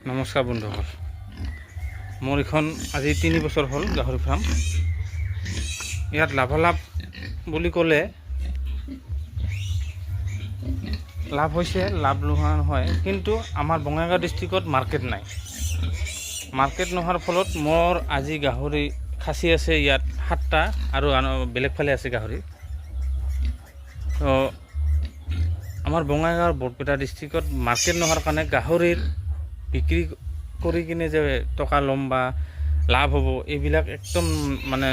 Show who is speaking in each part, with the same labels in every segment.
Speaker 1: নমস্কাৰ বন্ধুসকল, মোৰ এখন আজি 3 বছৰ হ'ল গাহৰি ফাৰ্ম। ইয়াত লাভালাভ বুলি ক'লে লাভ হৈছে, লাভ নোহোৱা নহয়, কিন্তু আমাৰ বঙাইগাঁও ডিষ্ট্ৰিক্টত মাৰ্কেট নাই। মাৰ্কেট নোহোৱাৰ ফলত মোৰ আজি গাহৰি খাচী আছে ইয়াত 7টা আৰু বেলেগ ফালে আছে গাহৰি। তো আমাৰ বঙাইগাঁৱৰ বৰপেটা ডিষ্ট্ৰিক্টত মাৰ্কেট নোহোৱাৰ কাৰণে গাহৰিৰ বিক্ৰী কৰি কিনে যে টকা ল'ম বা লাভ হ'ব এইবিলাক একদম মানে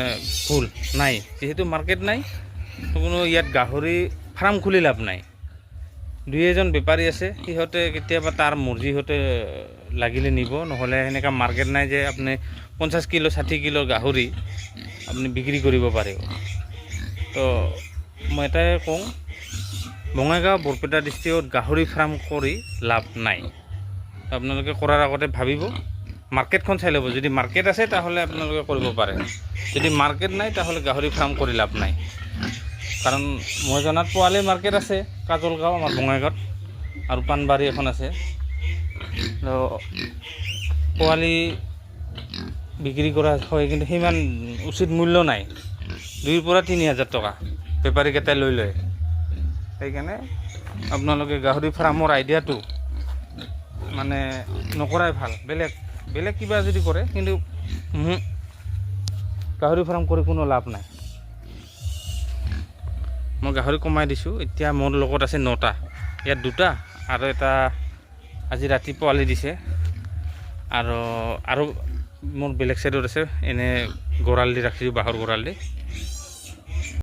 Speaker 1: ভুল নাই। যিহেতু মাৰ্কেট নাই, কোনো ইয়াত গাহৰি ফাৰ্ম খুলি লাভ নাই। 2-এজন বেপাৰী আছে, সিহঁতে কেতিয়াবা তাৰ মৰ্জিহঁতে লাগিলে নিব, নহ'লে সেনেকুৱা মাৰ্কেট নাই যে আপুনি 50 কিলো 60 কিলো গাহৰি আপুনি বিক্ৰী কৰিব পাৰিব। তো মই এটাই কওঁ, বঙাইগাঁও বৰপেটা ডিষ্ট্ৰিক্টত গাহৰি ফাৰ্ম কৰি লাভ নাই। আপোনালোকে কৰাৰ আগতে ভাবিব, মাৰ্কেটখন চাই ল'ব। যদি মাৰ্কেট আছে তাহলে আপোনালোকে কৰিব পাৰে, যদি মাৰ্কেট নাই তাহলে গাহৰি ফাৰ্ম কৰি লাভ নাই। কাৰণ মই জনাত পোৱালি মাৰ্কেট আছে কাজলগাঁও আমাৰ বঙাইগাঁৱত, আৰু পাণবাৰী এখন আছে। তো পোৱালি বিক্ৰী কৰা হয়, কিন্তু সিমান উচিত মূল্য নাই। 2,000 পৰা 3,000 টকা বেপাৰীকেইটাই লৈ লয়। সেইকাৰণে আপোনালোকে গাহৰি ফাৰ্মৰ আইডিয়াটো মানে নকৰাই ভাল। বেলেগ কিবা যদি কৰে, কিন্তু গাহৰি ফাৰ্ম কৰি কোনো লাভ নাই। মই গাহৰি কমাই দিছোঁ, এতিয়া মোৰ লগত আছে 9টা। ইয়াত 2টা আৰু এটা আজি ৰাতি পোৱালি দিছে, আৰু মোৰ বেলেগ চাইডত আছে, এনে গঁৰাল দি ৰাখিছোঁ, বাঁহৰ গঁৰাল দি।